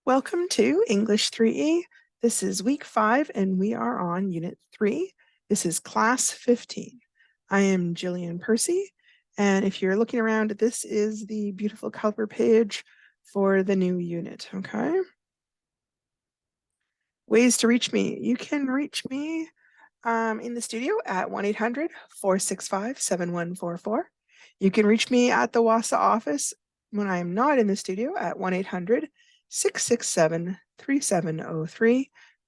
Welcome to English 3E. This is week 5 and we are on unit 3. This is class 15. I am Jillian Percy, and if you're looking around, this is the beautiful cover page for the new unit, okay? Ways to reach me. You can reach me in the studio at 1-800-465-7144. You can reach me at the WASA office when I am not in the studio at 1-800-667-3703.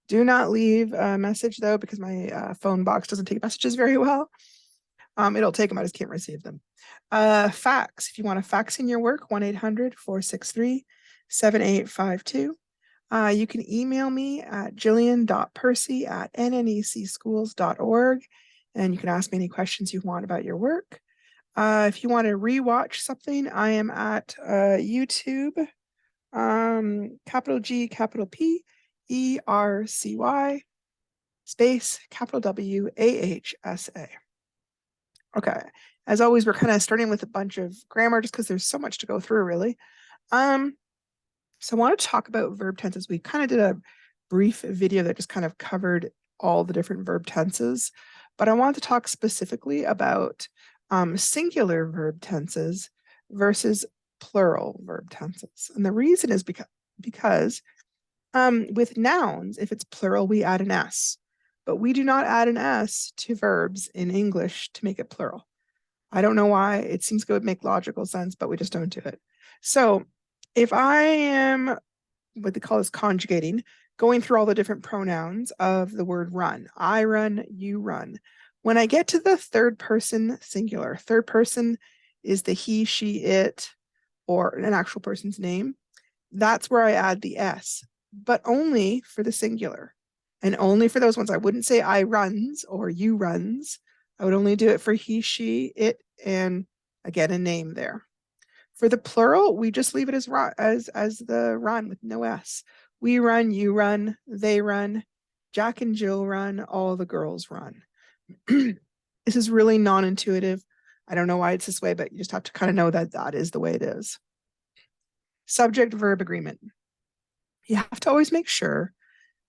Do not leave a message though, because my phone box doesn't take messages very well. It'll take them, I just can't receive them. Fax, if you want to fax in your work, 1-800-463-7852. You can email me at jillian.percy@nnecschools.org, and you can ask me any questions you want about your work. If you want to rewatch something, I am at YouTube, capital G, capital P, ERCY, space, capital W, AHSA. Okay, as always, we're kind of starting with a bunch of grammar just because there's so much to go through, really. So I want to talk about verb tenses. We kind of did a brief video that just kind of covered all the different verb tenses, but I want to talk specifically about singular verb tenses versus plural verb tenses. And the reason is because with nouns, if it's plural, we add an S, but we do not add an S to verbs in English to make it plural. I don't know why. It seems it would make logical sense, but we just don't do it. So if I am, what they call this, conjugating, going through all the different pronouns of the word run, I run, you run. When I get to the third person singular, third person is the he, she, it, or an actual person's name. That's where I add the S, but only for the singular and only for those ones. I wouldn't say I runs or you runs. I would only do it for he, she, it, and again, a name there. For the plural, we just leave it as the run with no S. We run, you run, they run, Jack and Jill run, all the girls run. This is really non-intuitive. I don't know why it's this way, but you just have to kind of know that that is the way it is. Subject-verb agreement. You have to always make sure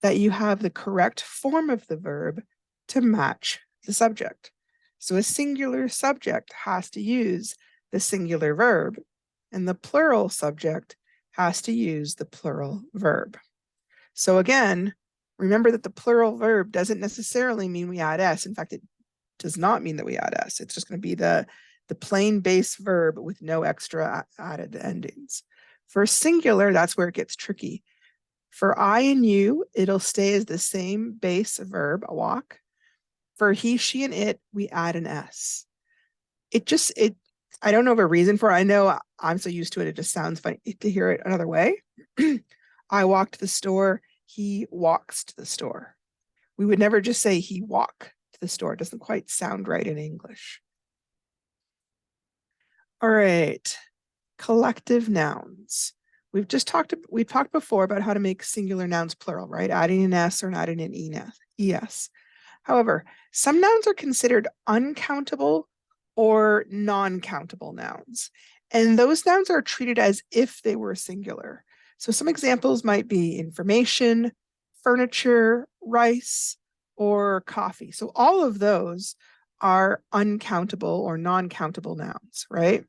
that you have the correct form of the verb to match the subject. So a singular subject has to use the singular verb, and the plural subject has to use the plural verb. So again, remember that the plural verb doesn't necessarily mean we add S. In fact, it does not mean that we add S. It's just going to be the plain base verb with no extra added endings. For singular, that's where it gets tricky. For I and you, it'll stay as the same base verb, walk. For he, she, and it, we add an S. I don't know of a reason for it. I know I'm so used to it, it just sounds funny to hear it another way. I walked to the store, he walks to the store. We would never just say he walk to the store. It doesn't quite sound right in English. All right, collective nouns. We've talked before about how to make singular nouns plural, right? Adding an S or adding an ES. However, some nouns are considered uncountable or non-countable nouns, and those nouns are treated as if they were singular. So some examples might be information, furniture, rice, or coffee. So all of those are uncountable or non-countable nouns, right?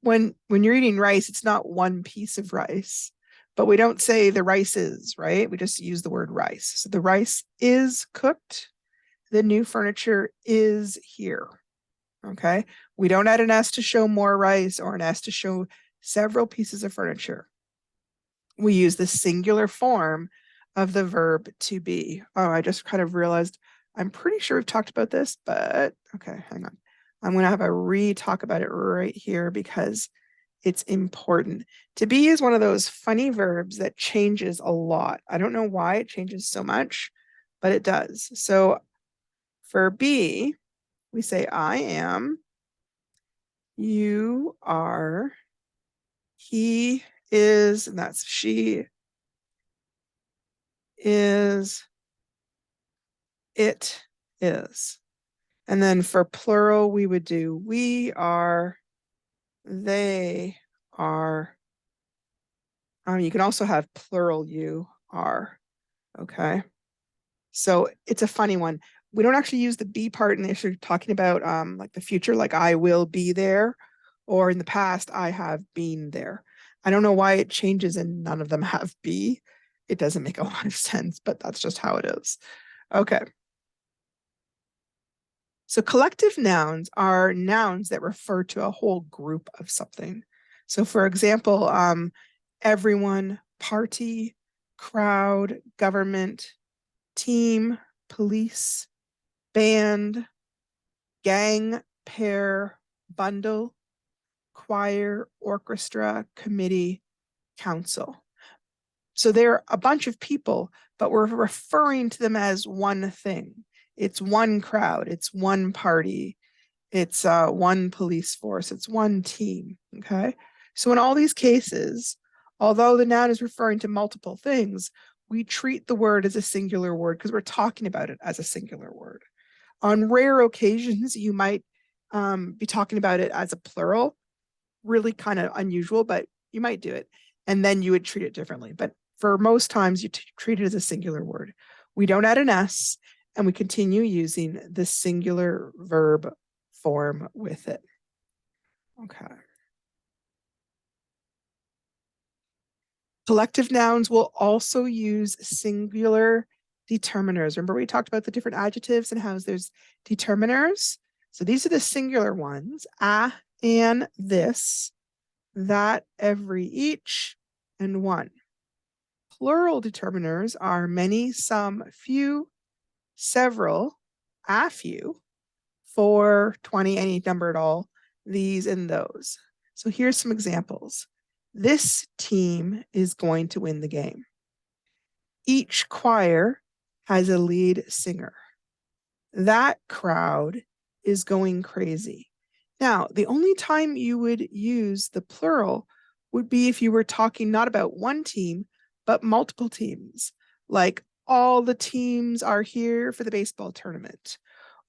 When you're eating rice, it's not one piece of rice, but we don't say the rice is, right? We just use the word rice. So the rice is cooked. The new furniture is here. Okay, we don't add an S to show more rice or an S to show several pieces of furniture. We use the singular form of the verb to be. Oh, I just kind of realized, I'm pretty sure we've talked about this, but okay, hang on. I'm going to have a re-talk about it right here because it's important. To be is one of those funny verbs that changes a lot. I don't know why it changes so much, but it does. So for be, we say I am, you are, he is, and that's she is, it is. And then for plural, we would do we are, they are, You can also have plural you are. Okay. So it's a funny one. We don't actually use the be part unless you're talking about like the future, like I will be there, or in the past, I have been there. I don't know why it changes and none of them have be. It doesn't make a lot of sense, but that's just how it is. Okay. So collective nouns are nouns that refer to a whole group of something. So for example, everyone, party, crowd, government, team, police, band, gang, pair, bundle, choir, orchestra, committee, council. So they're a bunch of people, but we're referring to them as one thing. It's one crowd, it's one party, it's one police force, it's one team. Okay. So in all these cases, although the noun is referring to multiple things, we treat the word as a singular word because we're talking about it as a singular word. On rare occasions, you might be talking about it as a plural, really kind of unusual, but you might do it. And then you would treat it differently. But for most times, you treat it as a singular word. We don't add an S, and we continue using the singular verb form with it. Okay. Collective nouns will also use singular determiners. Remember we talked about the different adjectives and how there's determiners? So these are the singular ones, a, an, this, that, every, each, and one. Plural determiners are many, some, few, several, a few, 4, 20, any number at all, these and those. So here's some examples. This team is going to win the game. Each choir has a lead singer. That crowd is going crazy. Now, the only time you would use the plural would be if you were talking not about one team, but multiple teams. Like all the teams are here for the baseball tournament,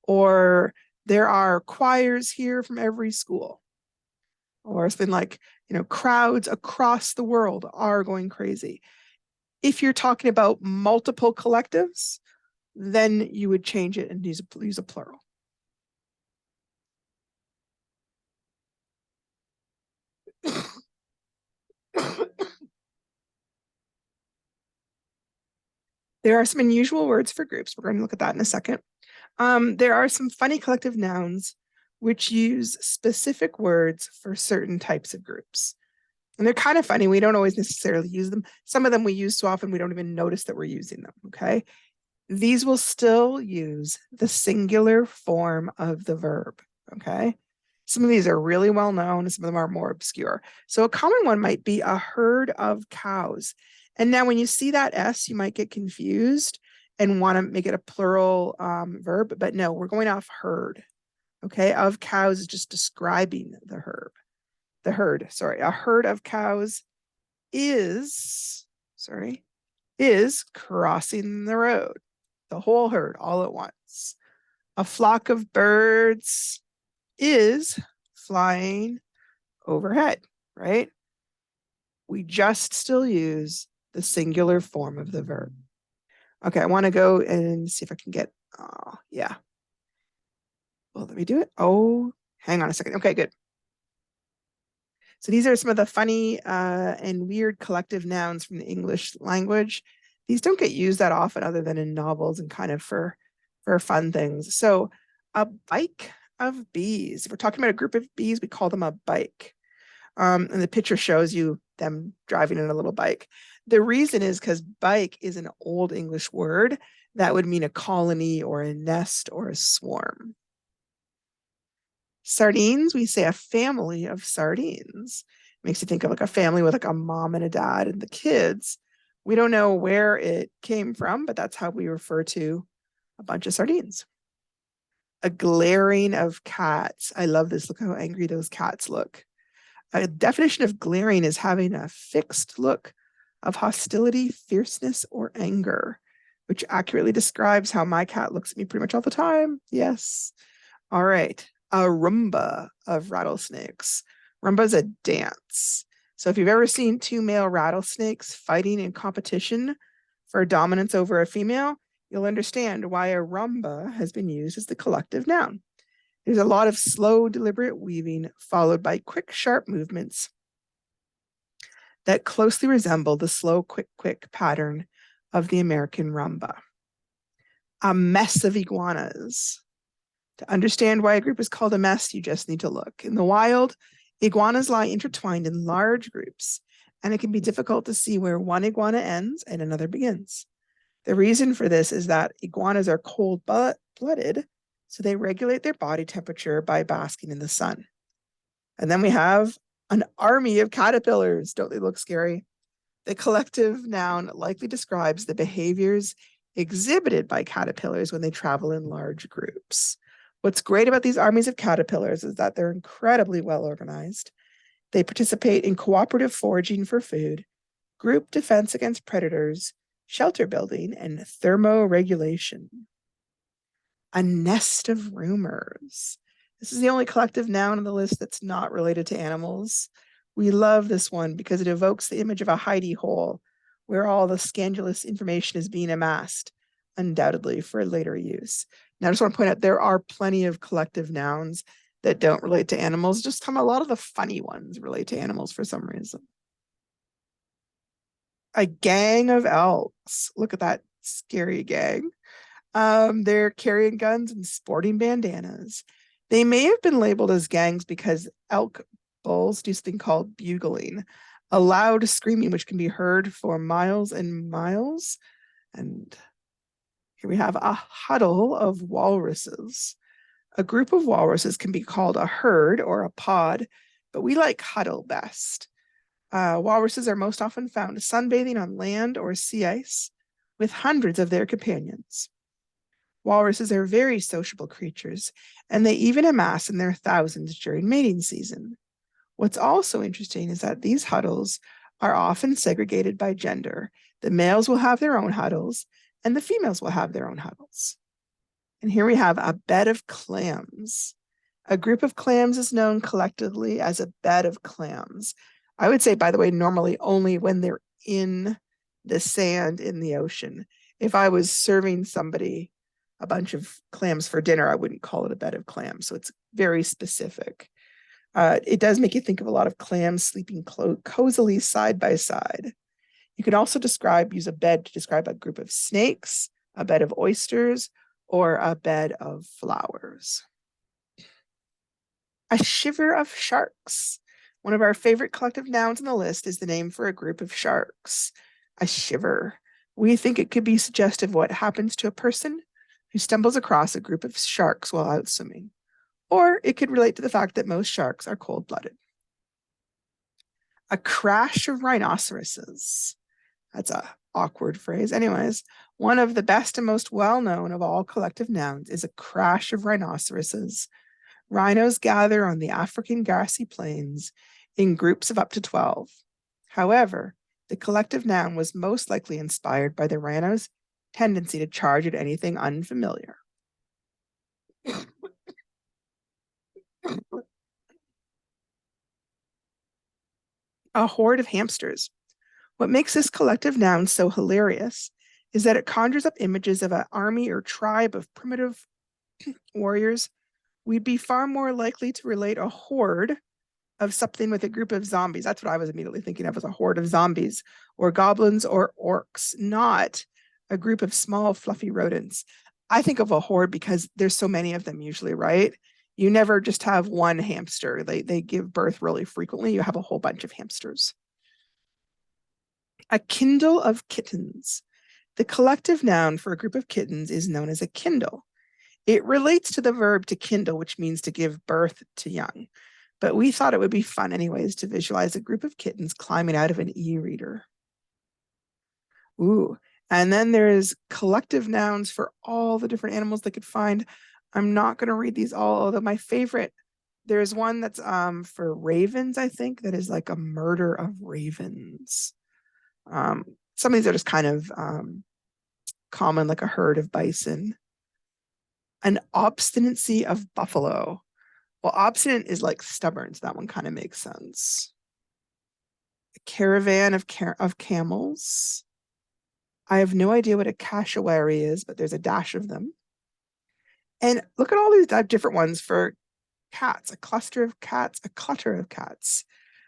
or there are choirs here from every school. Or it's been like, crowds across the world are going crazy. If you're talking about multiple collectives, then you would change it and use a plural. There are some unusual words for groups. We're going to look at that in a second. There are some funny collective nouns which use specific words for certain types of groups. And they're kind of funny. We don't always necessarily use them. Some of them we use so often we don't even notice that we're using them, okay? These will still use the singular form of the verb, okay? Some of these are really well known, and some of them are more obscure. So a common one might be a herd of cows. And now when you see that S, you might get confused and want to make it a plural verb, but no, we're going off herd, okay? Of cows is just describing the herd. A herd of cows is crossing the road, the whole herd all at once. A flock of birds is flying overhead, right? We just still use the singular form of the verb. Okay, I want to go and see if I can get, yeah. Well, let me do it. Oh, hang on a second. Okay, good. So these are some of the funny and weird collective nouns from the English language. These don't get used that often other than in novels and kind of for fun things. So a bike of bees. If we're talking about a group of bees, we call them a bike. And the picture shows you them driving in a little bike. The reason is because bike is an old English word that would mean a colony or a nest or a swarm. Sardines, we say a family of sardines. Makes you think of like a family with like a mom and a dad and the kids. We don't know where it came from, but that's how we refer to a bunch of sardines. A glaring of cats. I love this. Look how angry those cats look. A definition of glaring is having a fixed look of hostility, fierceness, or anger, which accurately describes how my cat looks at me pretty much all the time. Yes. All right. A rumba of rattlesnakes. Rumba is a dance. So if you've ever seen two male rattlesnakes fighting in competition for dominance over a female, you'll understand why a rumba has been used as the collective noun. There's a lot of slow, deliberate weaving followed by quick, sharp movements that closely resemble the slow, quick, quick pattern of the American rumba. A mess of iguanas. To understand why a group is called a mess, you just need to look. In the wild, iguanas lie intertwined in large groups, and it can be difficult to see where one iguana ends and another begins. The reason for this is that iguanas are cold-blooded, so they regulate their body temperature by basking in the sun. And then we have an army of caterpillars. Don't they look scary? The collective noun likely describes the behaviors exhibited by caterpillars when they travel in large groups. What's great about these armies of caterpillars is that they're incredibly well organized. They participate in cooperative foraging for food, group defense against predators, shelter building, and thermoregulation. A nest of rumors. This is the only collective noun on the list that's not related to animals. We love this one because it evokes the image of a hidey hole where all the scandalous information is being amassed, undoubtedly for later use. Now, I just want to point out there are plenty of collective nouns that don't relate to animals. Just a lot of the funny ones relate to animals for some reason. A gang of elks. Look at that scary gang. They're carrying guns and sporting bandanas. They may have been labeled as gangs because elk bulls do something called bugling, a loud screaming which can be heard for miles and miles. And here we have a huddle of walruses. A group of walruses can be called a herd or a pod, but we like huddle best. Walruses are most often found sunbathing on land or sea ice with hundreds of their companions. Walruses are very sociable creatures, and they even amass in their thousands during mating season. What's also interesting is that these huddles are often segregated by gender. The males will have their own huddles, and the females will have their own huddles. And here we have a bed of clams. A group of clams is known collectively as a bed of clams. I would say, by the way, normally only when they're in the sand in the ocean. If I was serving somebody a bunch of clams for dinner, I wouldn't call it a bed of clams. So it's very specific. It does make you think of a lot of clams sleeping cozily side by side. You can also use a bed to describe a group of snakes, a bed of oysters, or a bed of flowers. A shiver of sharks. One of our favorite collective nouns on the list is the name for a group of sharks. A shiver. We think it could be suggestive of what happens to a person who stumbles across a group of sharks while out swimming. Or it could relate to the fact that most sharks are cold-blooded. A crash of rhinoceroses. That's an awkward phrase. Anyways, one of the best and most well-known of all collective nouns is a crash of rhinoceroses. Rhinos gather on the African grassy plains in groups of up to 12. However, the collective noun was most likely inspired by the rhino's tendency to charge at anything unfamiliar. A horde of hamsters. What makes this collective noun so hilarious is that it conjures up images of an army or tribe of primitive warriors. We'd be far more likely to relate a horde of something with a group of zombies. That's what I was immediately thinking of, as a horde of zombies or goblins or orcs, not a group of small fluffy rodents. I think of a horde because there's so many of them usually, right? You never just have one hamster. They give birth really frequently. You have a whole bunch of hamsters. A kindle of kittens. The collective noun for a group of kittens is known as a kindle. It relates to the verb to kindle, which means to give birth to young. But we thought it would be fun anyways to visualize a group of kittens climbing out of an e-reader. Ooh, and then there's collective nouns for all the different animals they could find. I'm not going to read these all, although my favorite, there's one that's for ravens, I think, that is like a murder of ravens. Some of these are just kind of common, like a herd of bison. An obstinacy of buffalo. Well, obstinate is like stubborn, so that one kind of makes sense. A caravan of camels. I have no idea what a cassowary is, but there's a dash of them. And look at all these different ones for cats. A cluster of cats, a clutter of cats,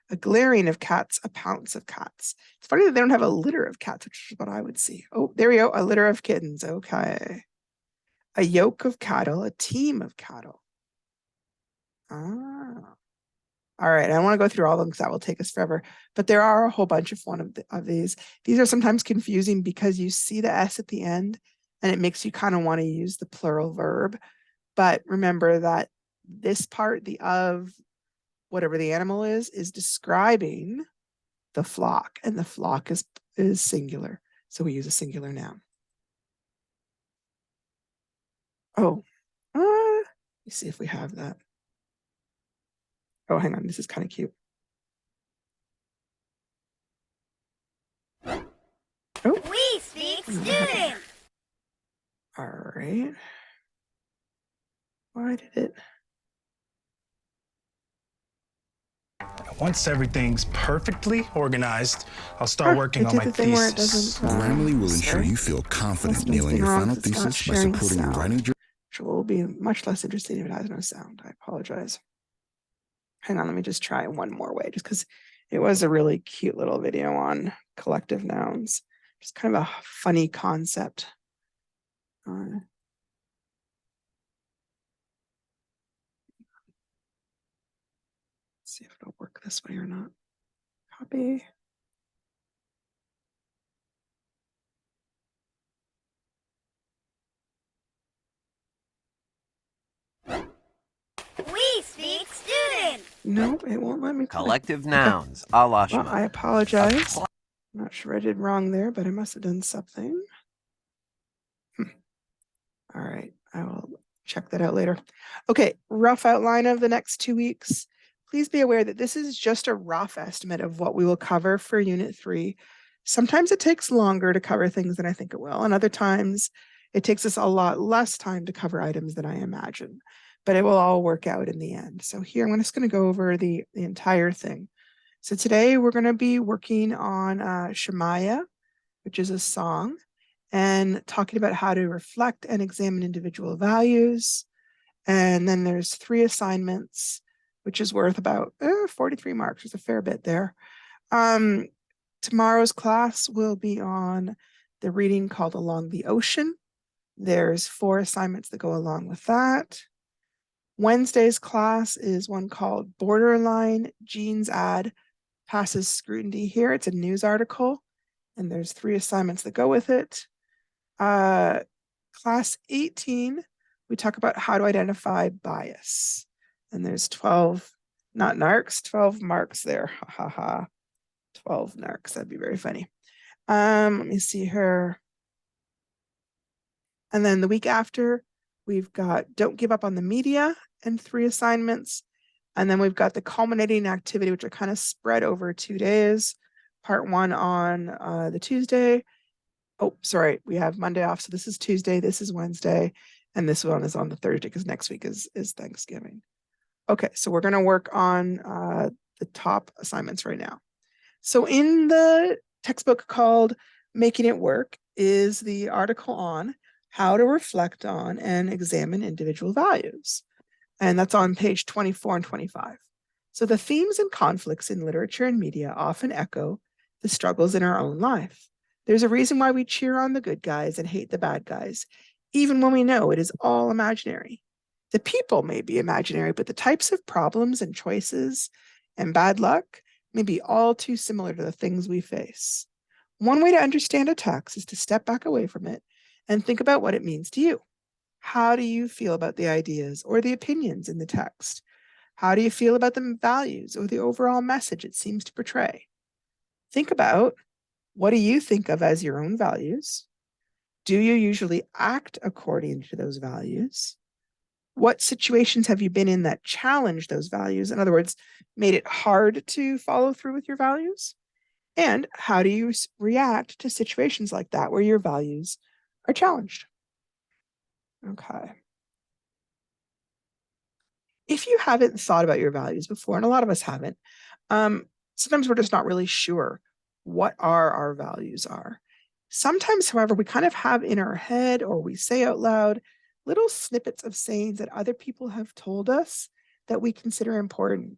a glaring of cats, a pounce of cats. It's funny that they don't have a litter of cats, which is what I would see. Oh, there we go. A litter of kittens. Okay. A yoke of cattle, a team of cattle. Ah. All right. I don't want to go through all of them because that will take us forever. But there are a whole bunch of these. These are sometimes confusing because you see the S at the end and it makes you kind of want to use the plural verb. But remember that this part, the of whatever the animal is describing the flock, and the flock is singular. So we use a singular noun. Oh, let's see if we have that. Oh, hang on. This is kind of cute. Oh. We speak student. All right. Why did it? Once everything's perfectly organized, I'll start working on my thesis. Grammarly will ensure you feel confident nailing your final thesis by supporting your writing journey. Which will be much less interesting if it has no sound. I apologize. Hang on, let me just try one more way, just because it was a really cute little video on collective nouns. Just kind of a funny concept. Let's see if it'll work this way or not. Copy. We speak student. Nope, it won't let me. Collective nouns. Well, I apologize. I'm not sure I did wrong there, but I must have done something. All right, I will check that out later. Okay, rough outline of the next 2 weeks. Please be aware that this is just a rough estimate of what we will cover for Unit 3. Sometimes it takes longer to cover things than I think it will, and other times it takes us a lot less time to cover items than I imagine, but it will all work out in the end. So here, I'm just going to go over the entire thing. So today we're going to be working on Shemaiah, which is a song, and talking about how to reflect and examine individual values. And then there's 3 assignments, which is worth about 43 marks. There's a fair bit there. Tomorrow's class will be on the reading called Along the Ocean. There's 4 assignments that go along with that. Wednesday's class is one called Borderline Gene's Ad Passes Scrutiny. Here it's a news article, and there's 3 assignments that go with it. Class 18, we talk about how to identify bias, and there's 12, not narcs, 12 marks there. Ha ha ha. 12 narcs. That'd be very funny. Let me see here. And then the week after, we've got Don't Give Up on the Media and 3 assignments. And then we've got the culminating activity, which are kind of spread over 2 days. Part 1 on the Tuesday. Oh, sorry, we have Monday off. So this is Tuesday, this is Wednesday, and this one is on the Thursday because next week is Thanksgiving. Okay, so we're going to work on the top assignments right now. So in the textbook called Making It Work is the article on how to reflect on and examine individual values. And that's on page 24 and 25. So the themes and conflicts in literature and media often echo the struggles in our own life. There's a reason why we cheer on the good guys and hate the bad guys, even when we know it is all imaginary. The people may be imaginary, but the types of problems and choices and bad luck may be all too similar to the things we face. One way to understand a text is to step back away from it and think about what it means to you. How do you feel about the ideas or the opinions in the text? How do you feel about the values or the overall message it seems to portray? Think about, what do you think of as your own values? Do you usually act according to those values? What situations have you been in that challenge those values? In other words, made it hard to follow through with your values? And how do you react to situations like that where your values are challenged? Okay. If you haven't thought about your values before, and a lot of us haven't, Sometimes we're just not really sure what our values are. Sometimes, however, we kind of have in our head or we say out loud little snippets of sayings that other people have told us that we consider important.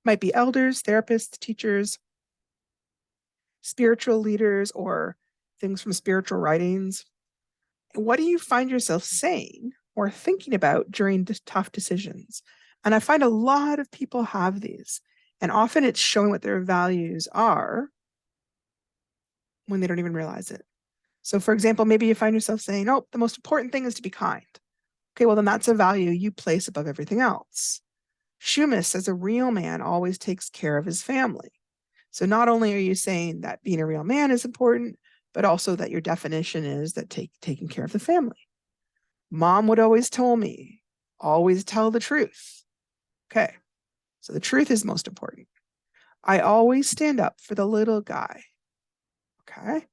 Might be elders, therapists, teachers, spiritual leaders, or things from spiritual writings. What do you find yourself saying or thinking about during tough decisions? And I find a lot of people have these, and often it's showing what their values are when they don't even realize it. So, for example, maybe you find yourself saying, oh, the most important thing is to be kind. Okay, well, then that's a value you place above everything else. Schumas says a real man always takes care of his family. So not only are you saying that being a real man is important, but also that your definition is that taking care of the family. Mom would always tell me, always tell the truth. Okay, so the truth is most important. I always stand up for the little guy. Okay,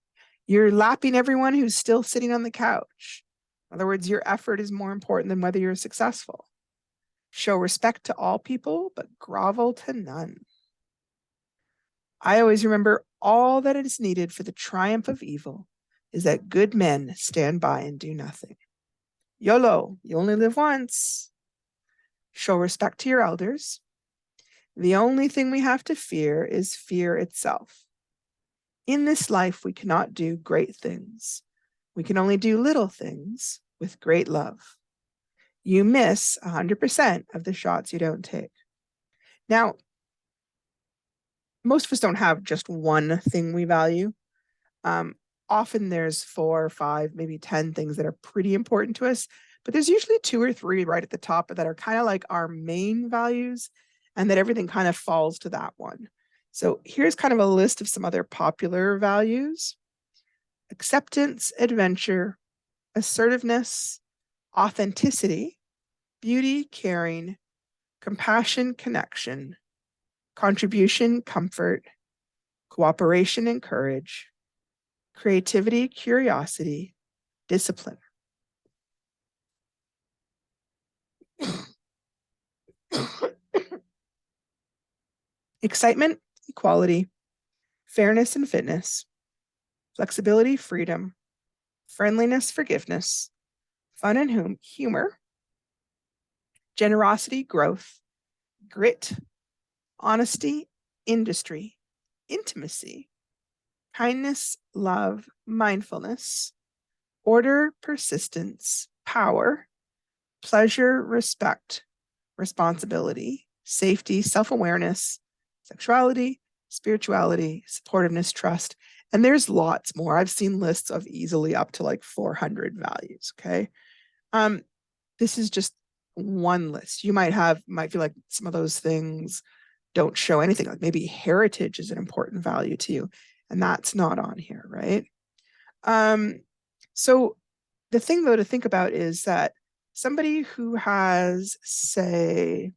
you're lapping everyone who's still sitting on the couch. In other words, your effort is more important than whether you're successful. Show respect to all people, but grovel to none. I always remember all that is needed for the triumph of evil is that good men stand by and do nothing. YOLO, you only live once. Show respect to your elders. The only thing we have to fear is fear itself. In this life, we cannot do great things. We can only do little things with great love. You miss 100% of the shots you don't take. Now, most of us don't have just one thing we value. Often there's 4 or 5, maybe 10 things that are pretty important to us, but there's usually 2 or 3 right at the top that are kind of like our main values, and that everything kind of falls to that one. So here's kind of a list of some other popular values: acceptance, adventure, assertiveness, authenticity, beauty, caring, compassion, connection, contribution, comfort, cooperation and courage, creativity, curiosity, discipline. Excitement, equality, fairness and fitness, flexibility, freedom, friendliness, forgiveness, fun and humor, generosity, growth, grit, honesty, industry, intimacy, kindness, love, mindfulness, order, persistence, power, pleasure, respect, responsibility, safety, self-awareness, sexuality, spirituality, supportiveness, trust. And there's lots more. I've seen lists of easily up to like 400 values. Okay. This is just one list. You might feel like some of those things don't show anything. Like maybe heritage is an important value to you, and that's not on here, right? So the thing though to think about is that somebody who has, say,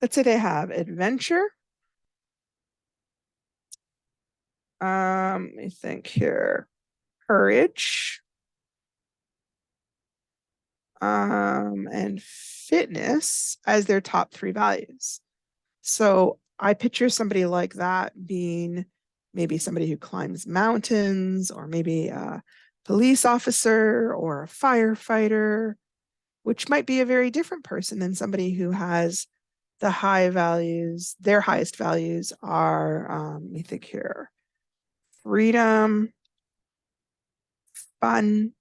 let's say they have adventure. Let me think here. Courage. And fitness as their top 3 values. So I picture somebody like that being maybe somebody who climbs mountains, or maybe a police officer or a firefighter, which might be a very different person than somebody who has the high values. Their highest values are, let me think here, freedom, fun,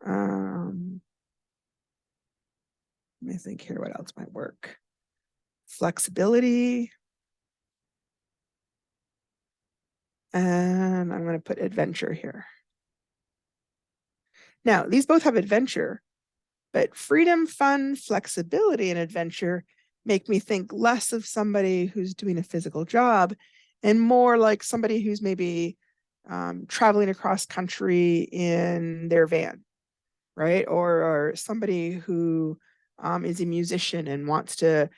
let me think here what else might work. Flexibility. And I'm going to put adventure here. Now, these both have adventure, but freedom, fun, flexibility, and adventure make me think less of somebody who's doing a physical job and more like somebody who's maybe traveling across country in their van, right? Or somebody who is a musician and wants to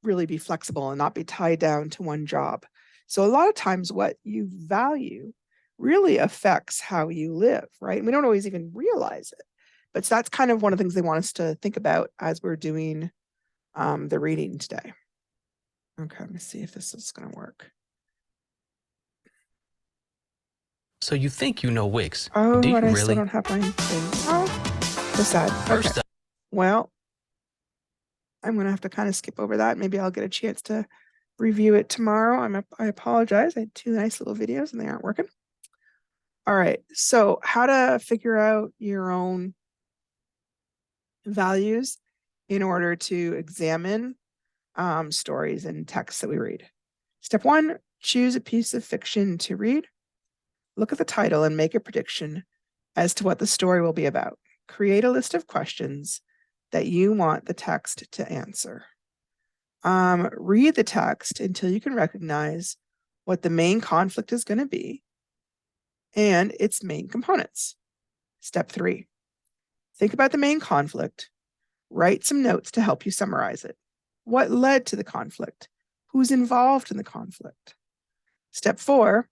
really be flexible and not be tied down to one job. So a lot of times what you value really affects how you live, right? And we don't always even realize it. But so that's kind of one of the things they want us to think about as we're doing the reading today. Okay, let me see if this is going to work. So you think you know Wix. Oh, Do you and I really? still don't have my thing. Oh, so sad. First Okay. up, Well, I'm going to have to kind of skip over that. Maybe I'll get a chance to review it tomorrow. I apologize. I had two nice little videos and they aren't working. All right. So how to figure out your own values in order to examine stories and texts that we read. Step 1, choose a piece of fiction to read. Look at the title and make a prediction as to what the story will be about. Create a list of questions that you want the text to answer. Read the text until you can recognize what the main conflict is going to be and its main components. Step 3, think about the main conflict. Write some notes to help you summarize it. What led to the conflict? Who's involved in the conflict? Step 4,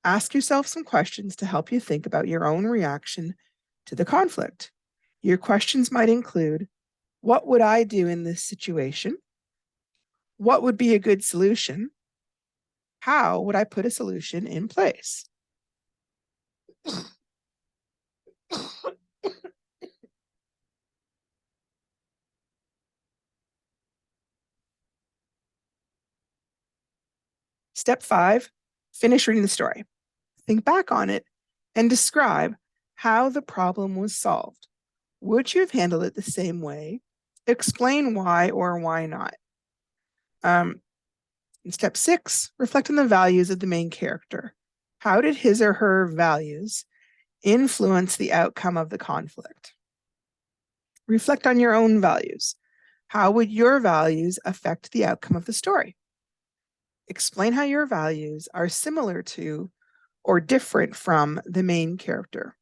ask yourself some questions to help you think about your own reaction to the conflict. Your questions might include, what would I do in this situation? What would be a good solution? How would I put a solution in place? Step 5, finish reading the story. Think back on it and describe how the problem was solved. Would you have handled it the same way? Explain why or why not. In step 6, reflect on the values of the main character. How did his or her values influence the outcome of the conflict? Reflect on your own values. How would your values affect the outcome of the story? Explain how your values are similar to or different from the main character.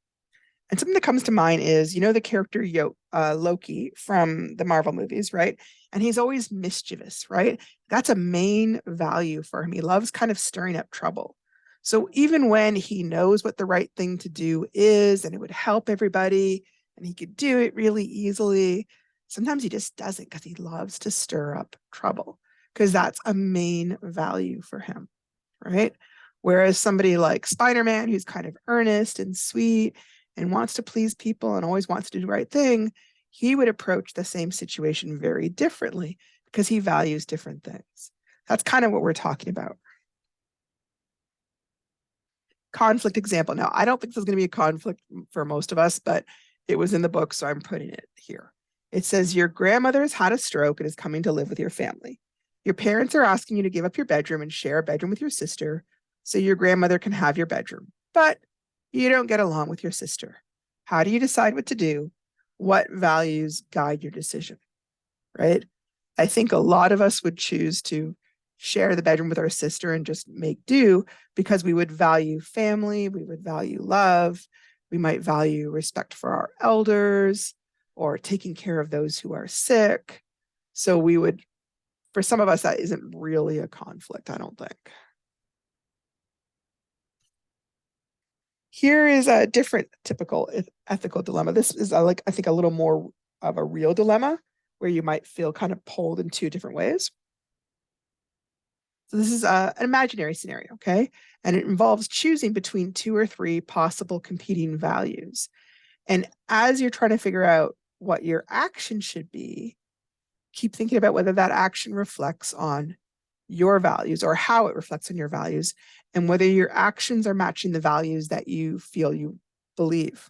And something that comes to mind is, you know, the character Loki from the Marvel movies, right? And he's always mischievous, right? That's a main value for him. He loves kind of stirring up trouble. So even when he knows what the right thing to do is, and it would help everybody, and he could do it really easily, sometimes he just doesn't because he loves to stir up trouble, because that's a main value for him, right? Whereas somebody like Spider-Man, who's kind of earnest and sweet and wants to please people and always wants to do the right thing, he would approach the same situation very differently because he values different things. That's kind of what we're talking about. Conflict example. Now, I don't think this is going to be a conflict for most of us, but it was in the book, so I'm putting it here. It says, your grandmother has had a stroke and is coming to live with your family. Your parents are asking you to give up your bedroom and share a bedroom with your sister so your grandmother can have your bedroom. But you don't get along with your sister. How do you decide what to do? What values guide your decision, right? I think a lot of us would choose to share the bedroom with our sister and just make do because we would value family, we would value love, we might value respect for our elders or taking care of those who are sick. So we would, for some of us, that isn't really a conflict, I don't think. Here is a different typical ethical dilemma. This is I think a little more of a real dilemma where you might feel kind of pulled in two different ways. So this is an imaginary scenario, okay? And it involves choosing between 2 or 3 possible competing values. And as you're trying to figure out what your action should be, keep thinking about whether that action reflects on your values or how it reflects on your values and whether your actions are matching the values that you feel you believe.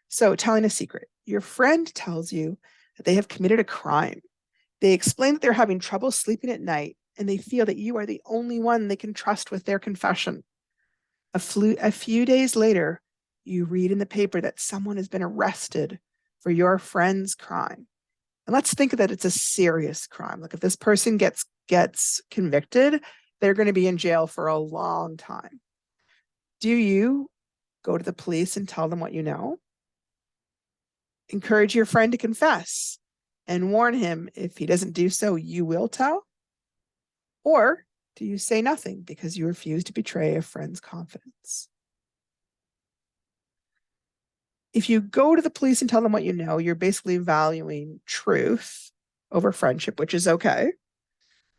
So telling a secret, your friend tells you that they have committed a crime. They explain that they're having trouble sleeping at night and they feel that you are the only one they can trust with their confession. A few days later, you read in the paper that someone has been arrested for your friend's crime. And let's think that it's a serious crime. Like if this person gets convicted, they're going to be in jail for a long time. Do you go to the police and tell them what you know? Encourage your friend to confess and warn him if he doesn't do so, you will tell? Or do you say nothing because you refuse to betray a friend's confidence? If you go to the police and tell them what you know, you're basically valuing truth over friendship, which is okay.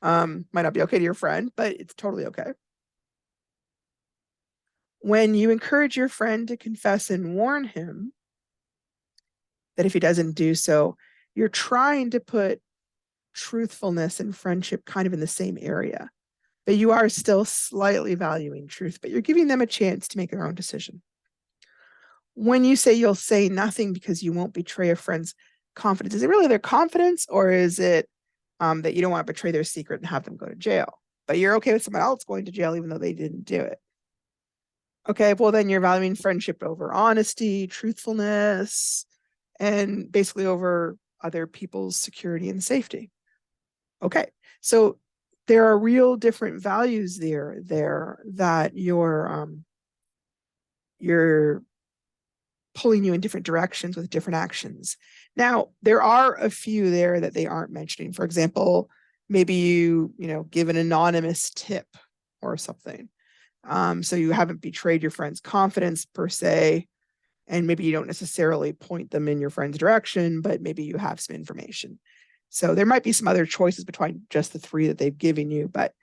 Might not be okay to your friend, but it's totally okay. When you encourage your friend to confess and warn him that if he doesn't do so, you're trying to put truthfulness and friendship kind of in the same area. But you are still slightly valuing truth, but you're giving them a chance to make their own decision. When you say you'll say nothing because you won't betray a friend's confidence, is it really their confidence, or is it that you don't want to betray their secret and have them go to jail? But you're okay with someone else going to jail even though they didn't do it. Okay, well, then you're valuing friendship over honesty, truthfulness, and basically over other people's security and safety. Okay, so there are real different values there that you're pulling you in different directions with different actions. Now, there are a few there that they aren't mentioning. For example, maybe you give an anonymous tip or something. So you haven't betrayed your friend's confidence per se, and maybe you don't necessarily point them in your friend's direction, but maybe you have some information. So there might be some other choices between just the three that they've given you, but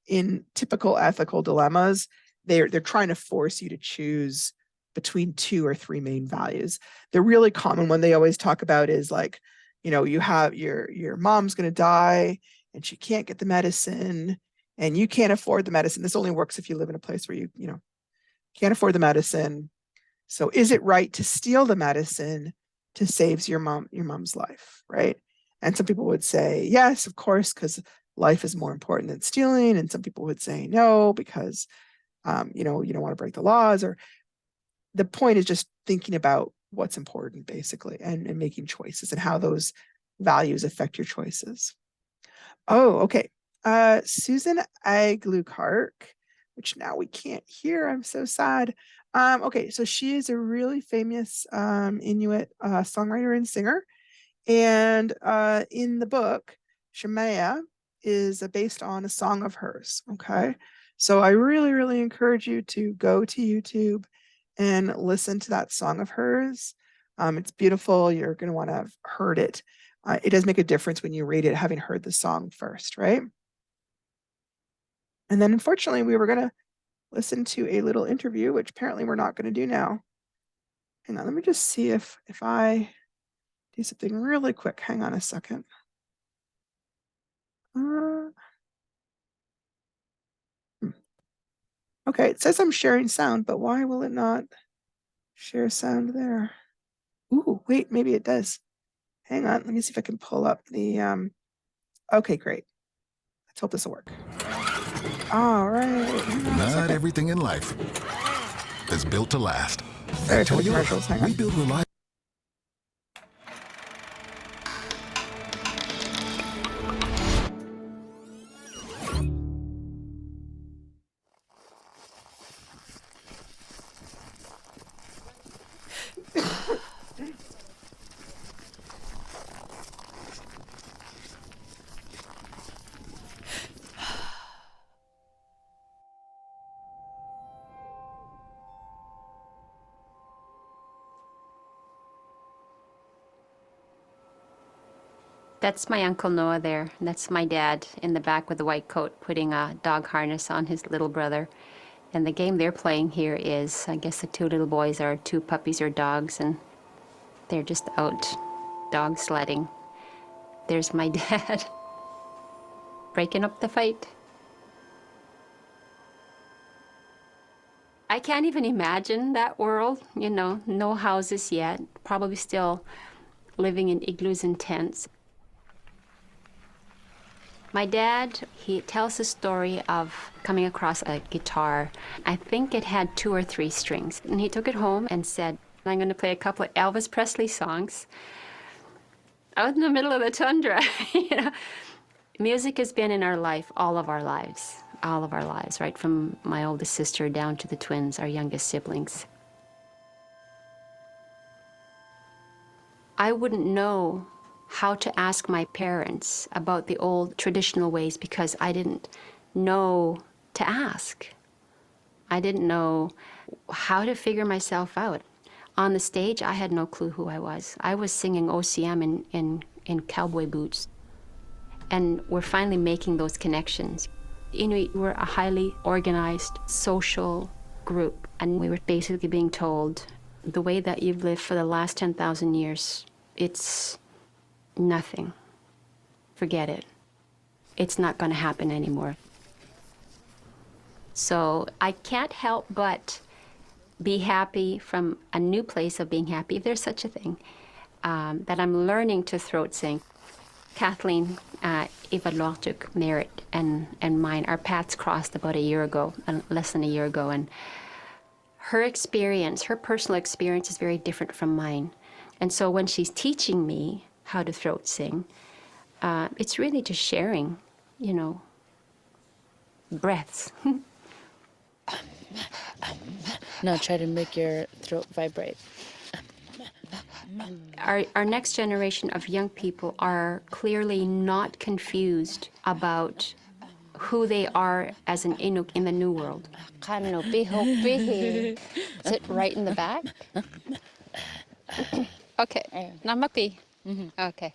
in typical ethical dilemmas, they're trying to force you to choose between 2 or 3 main values. The really common one they always talk about is like, you have your mom's going to die and she can't get the medicine and you can't afford the medicine. This only works if you live in a place where you can't afford the medicine. So is it right to steal the medicine to save your mom's life, right? And some people would say, yes, of course, because life is more important than stealing. And some people would say no, because you don't want to break the laws. Or the point is just thinking about what's important, basically, and making choices and how those values affect your choices. Oh, okay. Susan Aglukark, which now we can't hear. I'm so sad. Okay, so she is a really famous Inuit songwriter and singer. And in the book, Shemaya is based on a song of hers. Okay, so I really, really encourage you to go to YouTube and listen to that song of hers. It's beautiful. You're going to want to have heard it. It does make a difference when you read it, having heard the song first, right? And then unfortunately, we were going to listen to a little interview, which apparently we're not going to do now. Hang on, let me just see if I do something really quick. Hang on a second. Okay, it says I'm sharing sound, but why will it not share sound there? Ooh, wait, maybe it does. Hang on, let me see if I can pull up the, okay, great. Let's hope this will work. All right. Not everything in life is built to last. Sorry for the commercials, hang on. We build reliable. That's my Uncle Noah there. That's my dad in the back with the white coat putting a dog harness on his little brother. And the game they're playing here is, I guess the two little boys are two puppies or dogs, and they're just out dog sledding. There's my dad breaking up the fight. I can't even imagine that world, no houses yet, probably still living in igloos and tents. My dad, he tells the story of coming across a guitar. I think it had 2 or 3 strings. And he took it home and said, I'm going to play a couple of Elvis Presley songs out in the middle of the tundra. Music has been in our life, all of our lives, right from my oldest sister down to the twins, our youngest siblings. I wouldn't know how to ask my parents about the old traditional ways because I didn't know to ask. I didn't know how to figure myself out. On the stage, I had no clue who I was. I was singing OCM in cowboy boots. And we're finally making those connections. Inuit were a highly organized social group, and we were basically being told, the way that you've lived for the last 10,000 years, it's nothing. Forget it. It's not going to happen anymore. So I can't help but be happy from a new place of being happy, if there's such a thing, that I'm learning to throat sing. Kathleen Ivadlortuk, Merritt, and mine, our paths crossed about a year ago, less than a year ago, and her experience, her personal experience is very different from mine. And so when she's teaching me how to throat sing, it's really just sharing, you know, breaths. Now try to make your throat vibrate. Our next generation of young people are clearly not confused about who they are as an Inuk in the New World. Sit right in the back. Okay. Namapi. Okay.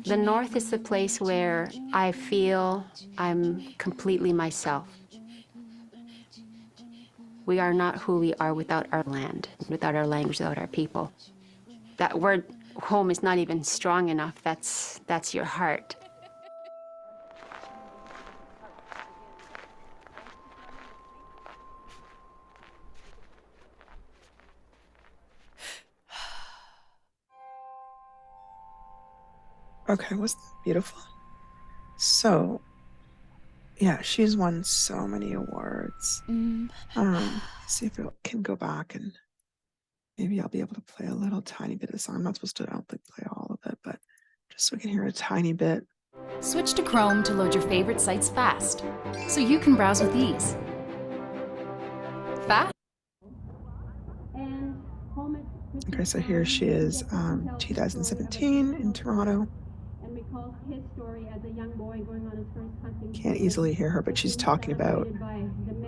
The North is the place where I feel I'm completely myself. We are not who we are without our land, without our language, without our people. That word home is not even strong enough. That's your heart. Okay, wasn't that beautiful? So, yeah, she's won so many awards. See if it can go back and maybe I'll be able to play a little tiny bit of the song. I'm not supposed to, I don't think, play all of it, but just so we can hear a tiny bit. Switch to Chrome to load your favorite sites fast, so you can browse with ease. Fast? Okay, so here she is, 2017 in Toronto. Can't easily hear her, but she's talking about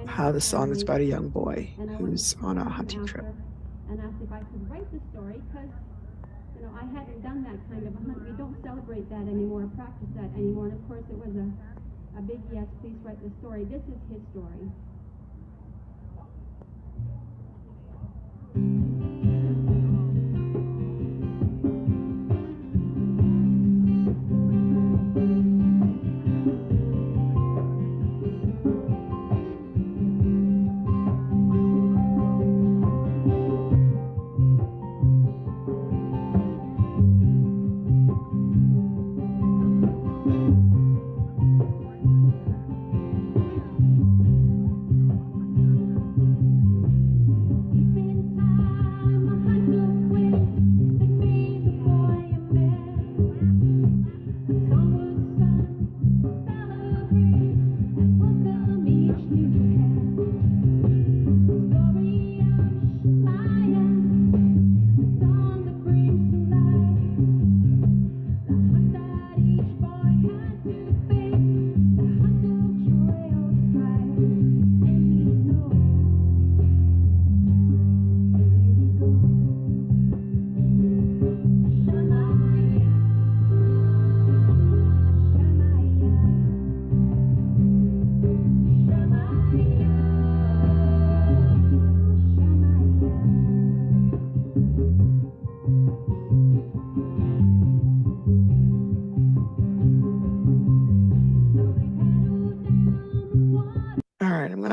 how the song is about a young boy who's on a hunting trip. And asked if I could write the story because, you know, I hadn't done that kind of a hunt. We don't celebrate that anymore, practice that anymore. And of course, it was a big yes, please write the story. This is his story.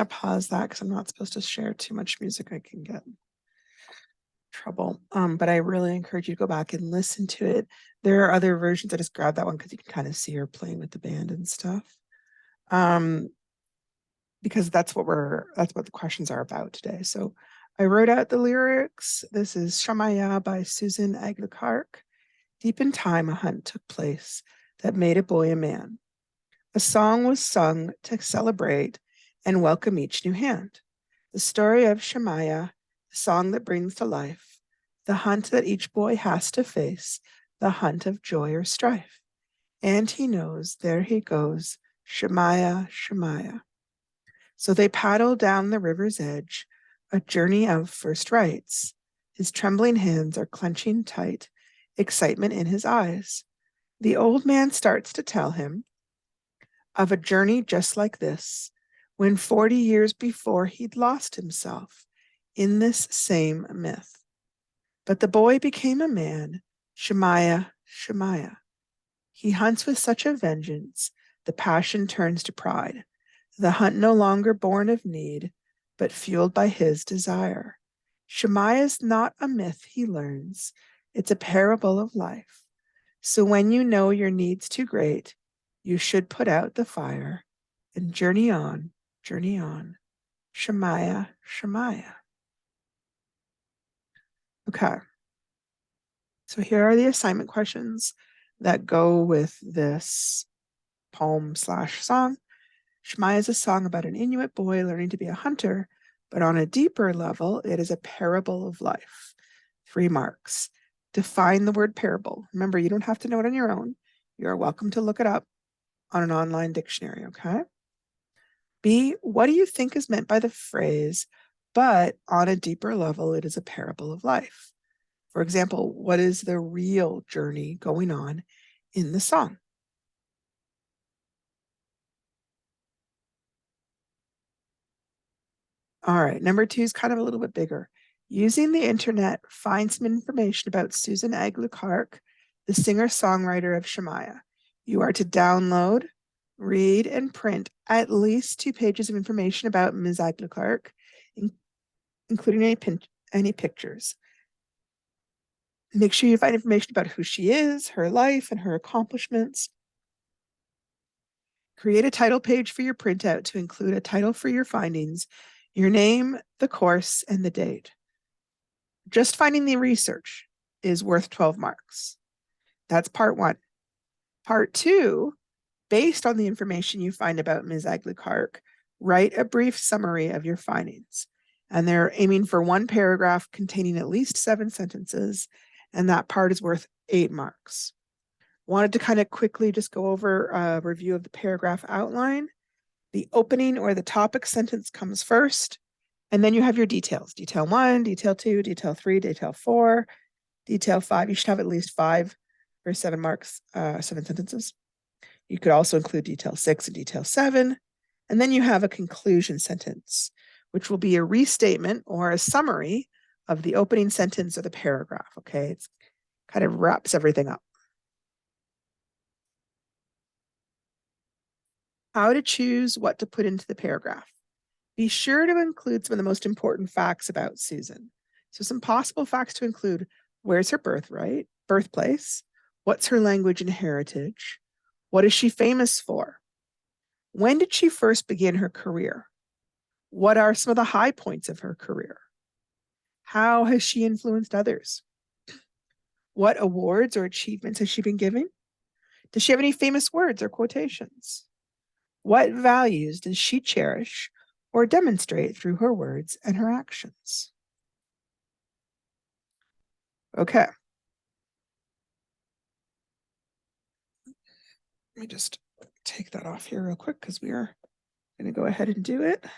Pause that because I'm not supposed to share too much music. I can get in trouble. But I really encourage you to go back and listen to it. There are other versions. I just grabbed that one because you can kind of see her playing with the band and stuff. Because that's what the questions are about today. So I wrote out the lyrics. This is Shamaya by Susan Agler-Clark. Deep in time, a hunt took place that made a boy a man. A song was sung to celebrate and welcome each new hand. The story of Shemaiah, the song that brings to life, the hunt that each boy has to face, the hunt of joy or strife. And he knows, there he goes, Shemaiah, Shemaiah. So they paddle down the river's edge, a journey of first rights. His trembling hands are clenching tight, excitement in his eyes. The old man starts to tell him of a journey just like this, when 40 years before he'd lost himself in this same myth. But the boy became a man, Shemaiah, Shemaiah. He hunts with such a vengeance, the passion turns to pride. The hunt no longer born of need, but fueled by his desire. Shemaiah's not a myth, he learns. It's a parable of life. So when you know your need's too great, you should put out the fire and journey on, journey on. Shemaiah, Shemaiah. Okay. So here are the assignment questions that go with this poem/song. Shemaiah is a song about an Inuit boy learning to be a hunter, but on a deeper level, it is a parable of life. 3 marks. Define the word parable. Remember, you don't have to know it on your own. You are welcome to look it up on an online dictionary, okay? B, what do you think is meant by the phrase, but on a deeper level, it is a parable of life? For example, what is the real journey going on in the song? All right, number 2 is kind of a little bit bigger. Using the internet, find some information about Susan Aglu-Clark, the singer-songwriter of Shemaiah. You are to download, read, and print at least 2 pages of information about Ms. Aglu-Clark, including any pictures. Make sure you find information about who she is, her life, and her accomplishments. Create a title page for your printout to include a title for your findings, your name, the course, and the date. Just finding the research is worth 12 marks. That's part 1. Part 2, based on the information you find about Ms. Aglu-Clark, write a brief summary of your findings. And they're aiming for 1 paragraph containing at least 7 sentences, and that part is worth 8 marks. Wanted to kind of quickly just go over a review of the paragraph outline. The opening or the topic sentence comes first, and then you have your details. Detail 1, detail 2, detail 3, detail 4, detail 5. You should have at least 5 for 7 marks, 7 sentences. You could also include detail 6 and detail 7. And then you have a conclusion sentence, which will be a restatement or a summary of the opening sentence of the paragraph, okay? It's kind of wraps everything up. How to choose what to put into the paragraph. Be sure to include some of the most important facts about Susan. So some possible facts to include: where's her birthplace? What's her language and heritage? What is she famous for? When did she first begin her career? What are some of the high points of her career? How has she influenced others? What awards or achievements has she been given? Does she have any famous words or quotations? What values does she cherish or demonstrate through her words and her actions? Okay. Let me just take that off here real quick because we are going to go ahead and do it. I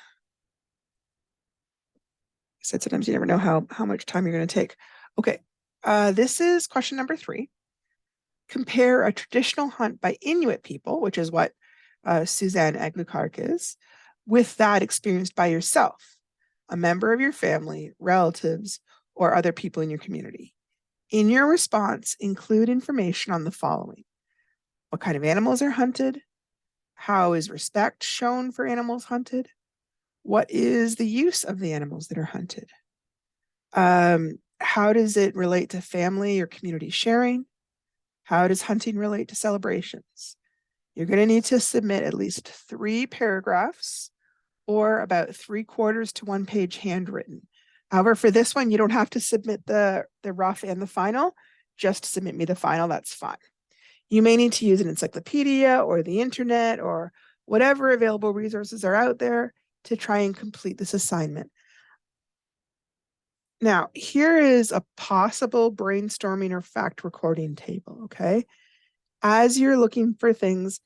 said sometimes you never know how much time you're going to take. Okay. This is question number 3. Compare a traditional hunt by Inuit people, which is what Suzanne Aglu-Clark is, with that experienced by yourself, a member of your family, relatives, or other people in your community. In your response, include information on the following: what kind of animals are hunted? How is respect shown for animals hunted? What is the use of the animals that are hunted? How does it relate to family or community sharing? How does hunting relate to celebrations? You're going to need to submit at least 3 paragraphs or about 3/4 to 1 page handwritten. However, for this one, you don't have to submit the rough and the final. Just submit me the final, that's fine. You may need to use an encyclopedia or the internet or whatever available resources are out there to try and complete this assignment. Now, here is a possible brainstorming or fact recording table, okay? As you're looking for things,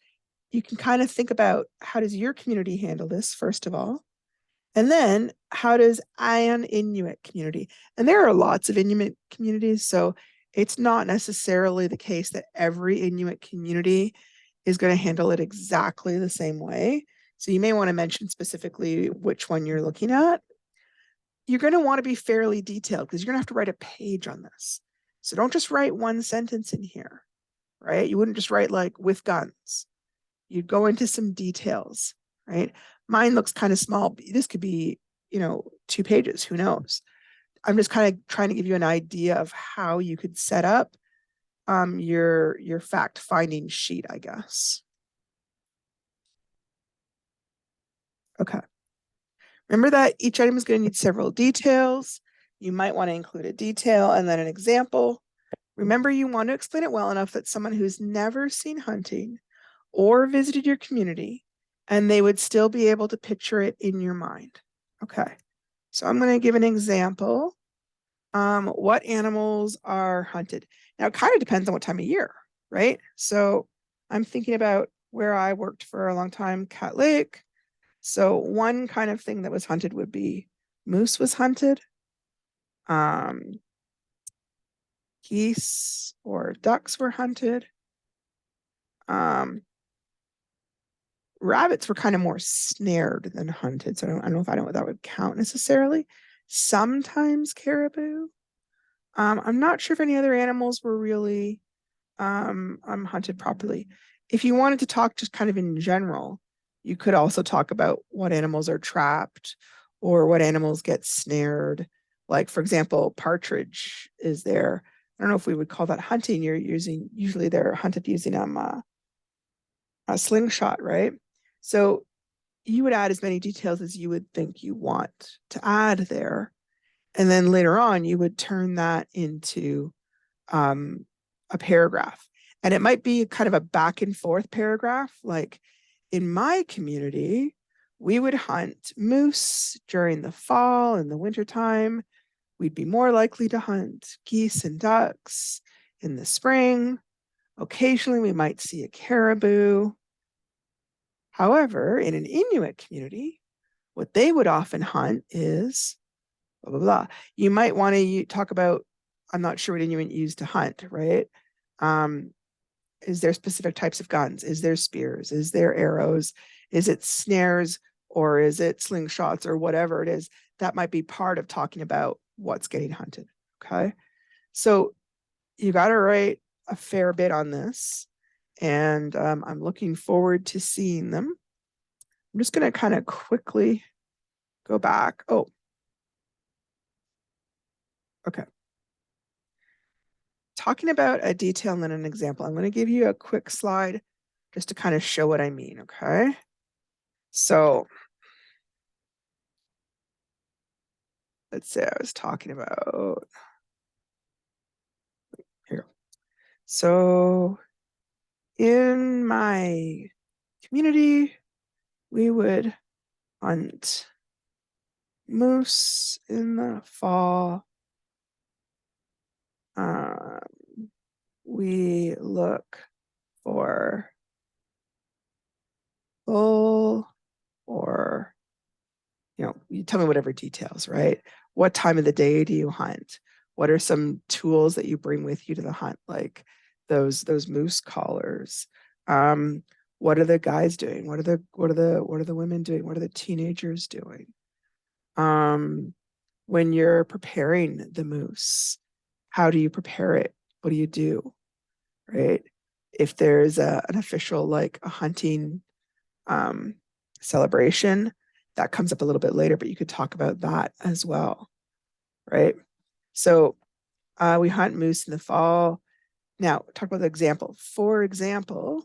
you can kind of think about, how does your community handle this, first of all? And then how does an Inuit community? And there are lots of Inuit communities, so it's not necessarily the case that every Inuit community is going to handle it exactly the same way. So you may want to mention specifically which one you're looking at. You're going to want to be fairly detailed because you're going to have to write a page on this. So don't just write one sentence in here, right? You wouldn't just write like with guns. You'd go into some details, right? Mine looks kind of small. This could be, 2 pages, who knows? I'm just kind of trying to give you an idea of how you could set up your fact finding sheet, I guess. Okay. Remember that each item is going to need several details. You might want to include a detail and then an example. Remember, you want to explain it well enough that someone who's never seen hunting or visited your community, and they would still be able to picture it in your mind. Okay, so I'm going to give an example. What animals are hunted? Now, it kind of depends on what time of year, right? So I'm thinking about where I worked for a long time, Cat Lake. So one kind of thing that was hunted would be moose was hunted. Geese or ducks were hunted. Rabbits were kind of more snared than hunted. So I don't know if that would count necessarily. Sometimes caribou. I'm not sure if any other animals were really hunted properly. If you wanted to talk just kind of in general, you could also talk about what animals are trapped or what animals get snared. Like, for example, partridge is there. I don't know if we would call that hunting. Usually they're hunted using a slingshot, right? So you would add as many details as you would think you want to add there. And then later on, you would turn that into a paragraph. And it might be kind of a back and forth paragraph. Like, in my community, we would hunt moose during the fall and the wintertime. We'd be more likely to hunt geese and ducks in the spring. Occasionally, we might see a caribou. However, in an Inuit community, what they would often hunt is blah, blah, blah. You might want to talk about, I'm not sure what Inuit use to hunt, right? Is there specific types of guns? Is there spears? Is there arrows? Is it snares or is it slingshots or whatever it is? That might be part of talking about what's getting hunted, okay? So you got to write a fair bit on this, and I'm looking forward to seeing them. I'm just going to kind of quickly go back. Oh, okay. Talking about a detail and then an example, I'm going to give you a quick slide just to kind of show what I mean, okay? So let's say I was talking about, here. So in my community, we would hunt moose in the fall. We look for bull, or, you tell me whatever details, right? What time of the day do you hunt? What are some tools that you bring with you to the hunt, like those moose collars? What are the guys doing? What are the women doing? What are the teenagers doing? When you're preparing the moose, how do you prepare it? What do you do? Right? If there's an official, like a hunting celebration, that comes up a little bit later, but you could talk about that as well, right? So we hunt moose in the fall. Now, talk about the example. For example,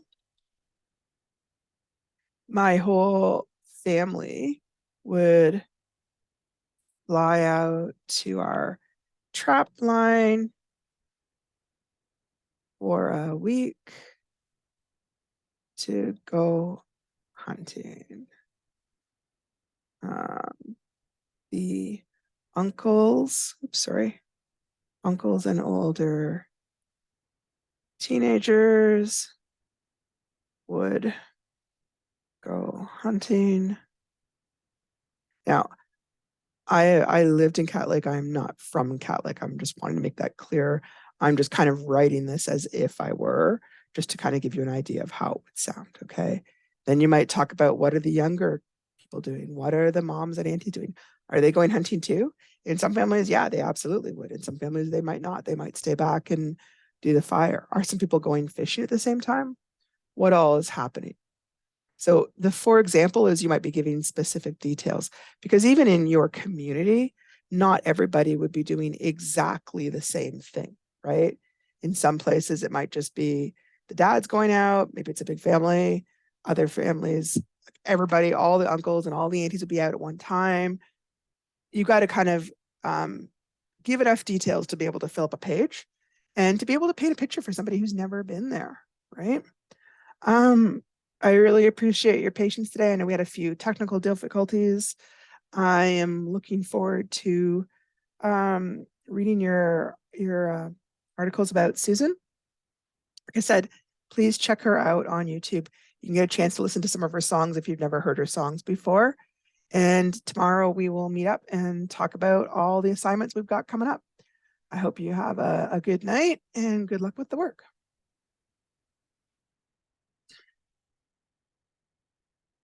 my whole family would fly out to our trap line for a week to go hunting. The uncles and older teenagers would go hunting. Now, I lived in Cat Lake. I'm not from Cat Lake. I'm just wanting to make that clear. I'm just kind of writing this as if I were, just to kind of give you an idea of how it would sound, okay? Then you might talk about, what are the younger people doing? What are the moms and aunties doing? Are they going hunting too? In some families, yeah, they absolutely would. In some families, they might not. They might stay back and do the fire. Are some people going fishing at the same time? What all is happening? So the for example is you might be giving specific details, because even in your community, not everybody would be doing exactly the same thing, right? In some places, it might just be the dad's going out, maybe it's a big family, other families, everybody, all the uncles and all the aunties would be out at one time. You got to kind of give enough details to be able to fill up a page and to be able to paint a picture for somebody who's never been there, right? I really appreciate your patience today. I know we had a few technical difficulties. I am looking forward to reading your articles about Susan. Like I said, please check her out on YouTube. You can get a chance to listen to some of her songs if you've never heard her songs before. And tomorrow we will meet up and talk about all the assignments we've got coming up. I hope you have a good night and good luck with the work.